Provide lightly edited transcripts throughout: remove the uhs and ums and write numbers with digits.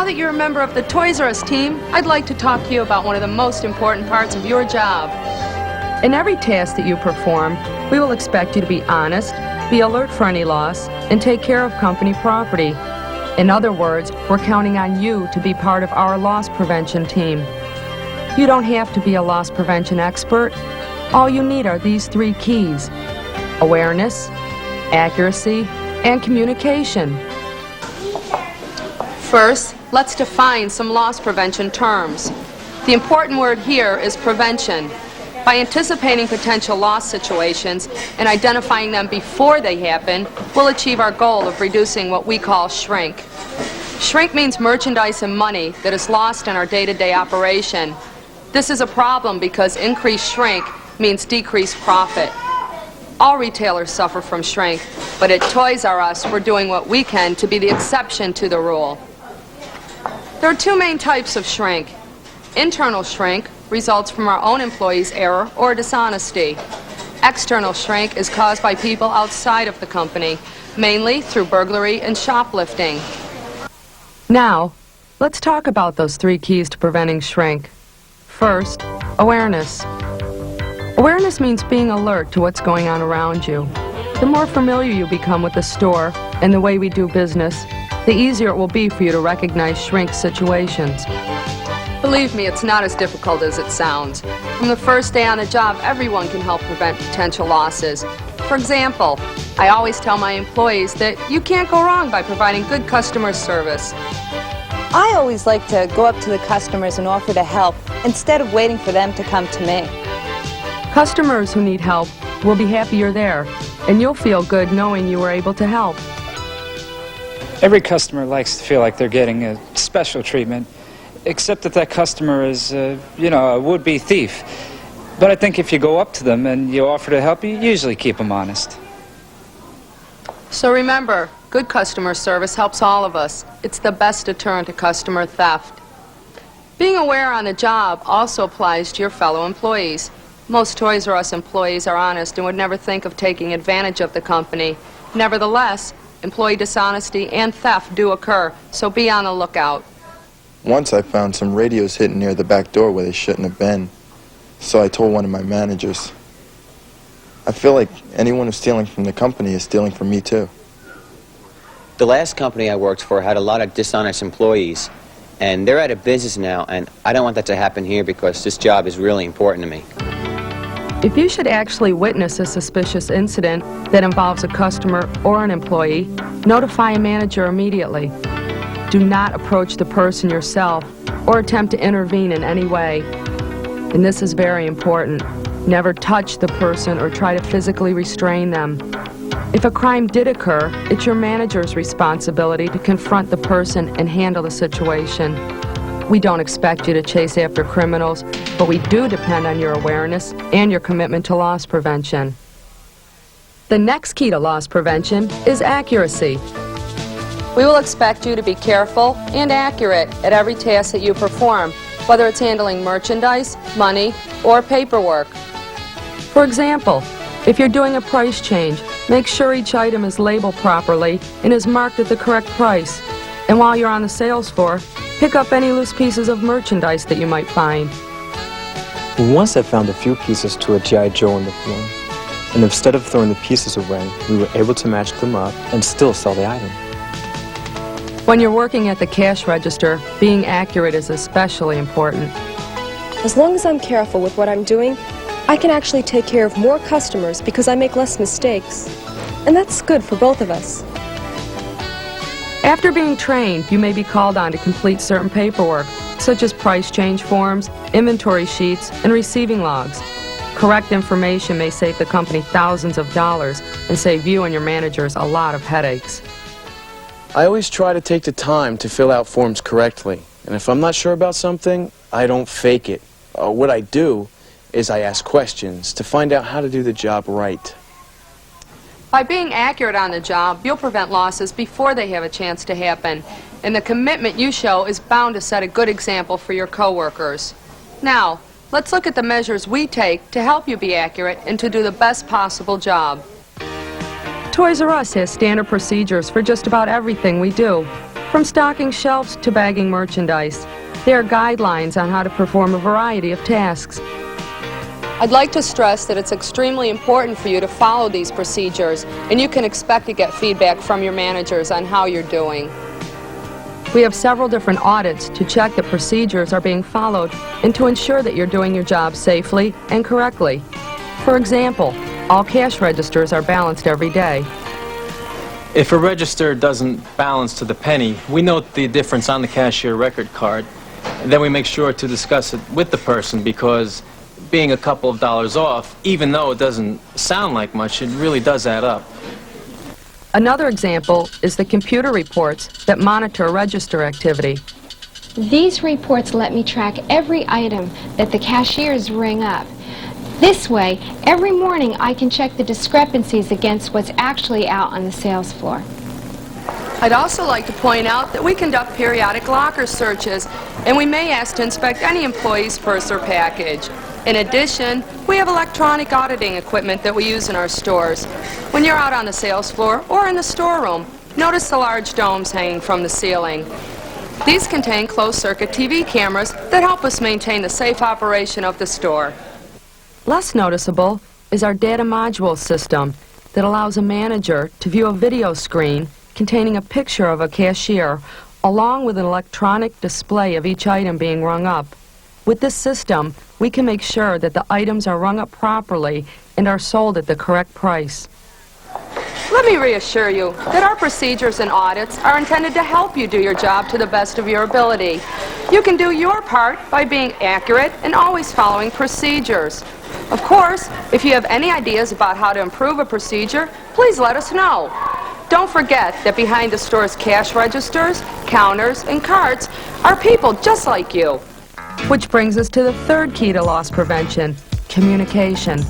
Now that you're a member of the Toys R Us team, I'd like to talk to you about one of the most important parts of your job. In every task that you perform, we will expect you to be honest, be alert for any loss, and take care of company property. In other words, we're counting on you to be part of our loss prevention team. You don't have to be a loss prevention expert. All you need are these 3 keys: awareness, accuracy, and communication. First, let's define some loss prevention terms. The important word here is prevention. By anticipating potential loss situations and identifying them before they happen, we'll achieve our goal of reducing what we call shrink. Shrink means merchandise and money that is lost in our day-to-day operation. This is a problem because increased shrink means decreased profit. All retailers suffer from shrink, but at Toys R Us, we're doing what we can to be the exception to the rule. There are 2 main types of shrink. Internal shrink results from our own employees' error or dishonesty. External shrink is caused by people outside of the company, mainly through burglary and shoplifting. Now, let's talk about those 3 keys to preventing shrink. First, awareness. Awareness means being alert to what's going on around you. The more familiar you become with the store and the way we do business, the easier it will be for you to recognize shrink situations. Believe me, it's not as difficult as it sounds. From the first day on the job, everyone can help prevent potential losses. For example, I always tell my employees that you can't go wrong by providing good customer service. I always like to go up to the customers and offer to help instead of waiting for them to come to me. Customers who need help will be happy you're there, and you'll feel good knowing you were able to help. Every customer likes to feel like they're getting a special treatment, except that customer is, a would-be thief. But I think if you go up to them and you offer to help, you usually keep them honest. So remember, good customer service helps all of us. It's the best deterrent to customer theft. Being aware on the job also applies to your fellow employees. Most Toys R Us employees are honest and would never think of taking advantage of the company. Nevertheless, employee dishonesty and theft do occur, so be on the lookout. Once I found some radios hidden near the back door where they shouldn't have been, so I told one of my managers. I feel like anyone who's stealing from the company is stealing from me too. The last company I worked for had a lot of dishonest employees, and they're out of business now, and I don't want that to happen here because this job is really important to me. If you should actually witness a suspicious incident that involves a customer or an employee, notify a manager immediately. Do not approach the person yourself or attempt to intervene in any way. And this is very important. Never touch the person or try to physically restrain them. If a crime did occur, it's your manager's responsibility to confront the person and handle the situation. We don't expect you to chase after criminals, but we do depend on your awareness and your commitment to loss prevention. The next key to loss prevention is accuracy. We will expect you to be careful and accurate at every task that you perform, whether it's handling merchandise, money, or paperwork. For example, if you're doing a price change, make sure each item is labeled properly and is marked at the correct price. And while you're on the sales floor, pick up any loose pieces of merchandise that you might find. Once I found a few pieces to a G.I. Joe on the floor, and instead of throwing the pieces away, we were able to match them up and still sell the item. When you're working at the cash register, being accurate is especially important. As long as I'm careful with what I'm doing, I can actually take care of more customers because I make less mistakes. And that's good for both of us. After being trained, you may be called on to complete certain paperwork, such as price change forms, inventory sheets, and receiving logs. Correct information may save the company thousands of dollars and save you and your managers a lot of headaches. I always try to take the time to fill out forms correctly, and if I'm not sure about something, I don't fake it. What I do is I ask questions to find out how to do the job right. By being accurate on the job, you'll prevent losses before they have a chance to happen, and the commitment you show is bound to set a good example for your coworkers. Now, let's look at the measures we take to help you be accurate and to do the best possible job. Toys R Us has standard procedures for just about everything we do. From stocking shelves to bagging merchandise, there are guidelines on how to perform a variety of tasks. I'd like to stress that it's extremely important for you to follow these procedures, and you can expect to get feedback from your managers on how you're doing. We have several different audits to check that procedures are being followed and to ensure that you're doing your job safely and correctly. For example, all cash registers are balanced every day. If a register doesn't balance to the penny, we note the difference on the cashier record card, and then we make sure to discuss it with the person, because being a couple of dollars off, even though it doesn't sound like much, it really does add up. Another example is the computer reports that monitor register activity. These reports let me track every item that the cashiers ring up. This way, every morning I can check the discrepancies against what's actually out on the sales floor. I'd also like to point out that we conduct periodic locker searches, and we may ask to inspect any employee's purse or package. In addition, we have electronic auditing equipment that we use in our stores. When you're out on the sales floor or in the storeroom, notice the large domes hanging from the ceiling. These contain closed-circuit TV cameras that help us maintain the safe operation of the store. Less noticeable is our data module system that allows a manager to view a video screen containing a picture of a cashier along with an electronic display of each item being rung up. With this system, we can make sure that the items are rung up properly and are sold at the correct price. Let me reassure you that our procedures and audits are intended to help you do your job to the best of your ability. You can do your part by being accurate and always following procedures. Of course, if you have any ideas about how to improve a procedure, please let us know. Don't forget that behind the store's cash registers, counters, and carts are people just like you. Which brings us to the third key to loss prevention: communication.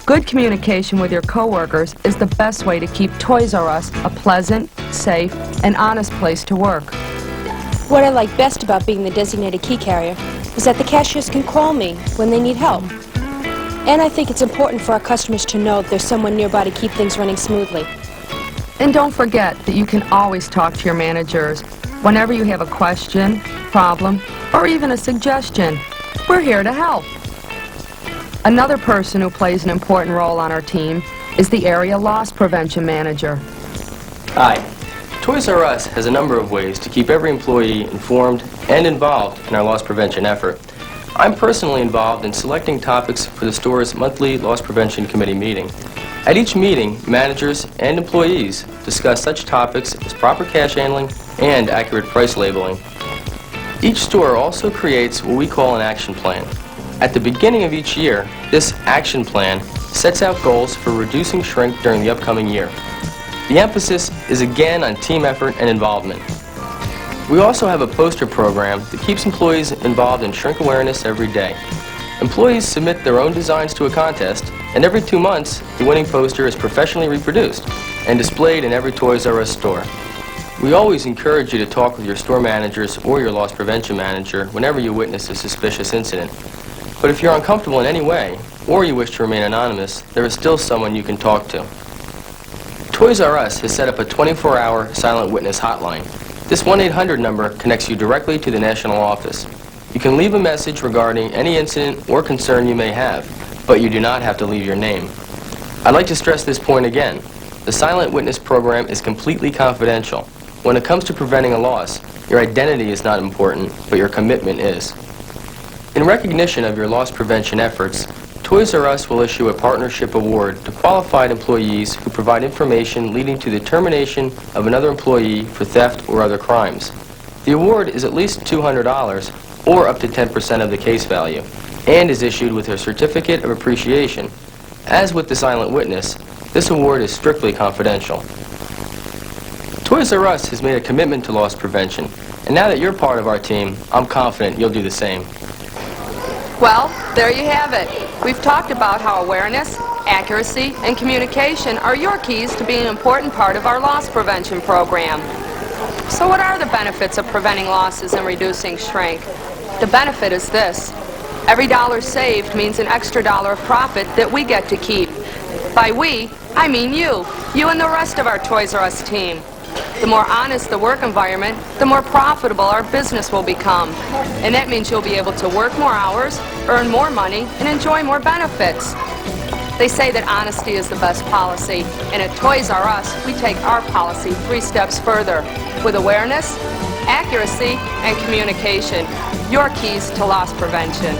Good communication with your coworkers is the best way to keep Toys R Us a pleasant, safe, and honest place to work. What I like best about being the designated key carrier is that the cashiers can call me when they need help. And I think it's important for our customers to know there's someone nearby to keep things running smoothly. And don't forget that you can always talk to your managers whenever you have a question, problem, or even a suggestion. We're here to help. Another person who plays an important role on our team is the area loss prevention manager. Hi. Toys R Us has a number of ways to keep every employee informed and involved in our loss prevention effort. I'm personally involved in selecting topics for the store's monthly loss prevention committee meeting. At each meeting, managers and employees discuss such topics as proper cash handling and accurate price labeling. Each store also creates what we call an action plan. At the beginning of each year, this action plan sets out goals for reducing shrink during the upcoming year. The emphasis is again on team effort and involvement. We also have a poster program that keeps employees involved in shrink awareness every day. Employees submit their own designs to a contest, and every 2 months, the winning poster is professionally reproduced and displayed in every Toys R Us store. We always encourage you to talk with your store managers or your loss prevention manager whenever you witness a suspicious incident. But if you're uncomfortable in any way, or you wish to remain anonymous, there is still someone you can talk to. Toys R Us has set up a 24-hour silent witness hotline. This 1-800 number connects you directly to the national office. You can leave a message regarding any incident or concern you may have, but you do not have to leave your name. I'd like to stress this point again. The silent witness program is completely confidential. When it comes to preventing a loss, your identity is not important, but your commitment is. In recognition of your loss prevention efforts, Toys R Us will issue a partnership award to qualified employees who provide information leading to the termination of another employee for theft or other crimes. The award is at least $200 or up to 10% of the case value, and is issued with a certificate of appreciation. As with the silent witness, this award is strictly confidential. Toys R Us has made a commitment to loss prevention, and now that you're part of our team, I'm confident you'll do the same. Well, there you have it. We've talked about how awareness, accuracy, and communication are your keys to being an important part of our loss prevention program. So what are the benefits of preventing losses and reducing shrink? The benefit is this. Every dollar saved means an extra dollar of profit that we get to keep. By we, I mean you and the rest of our Toys R Us team. The more honest the work environment, the more profitable our business will become. And that means you'll be able to work more hours, earn more money, and enjoy more benefits. They say that honesty is the best policy, and at Toys R Us, we take our policy 3 steps further, with awareness, accuracy, and communication, your keys to loss prevention.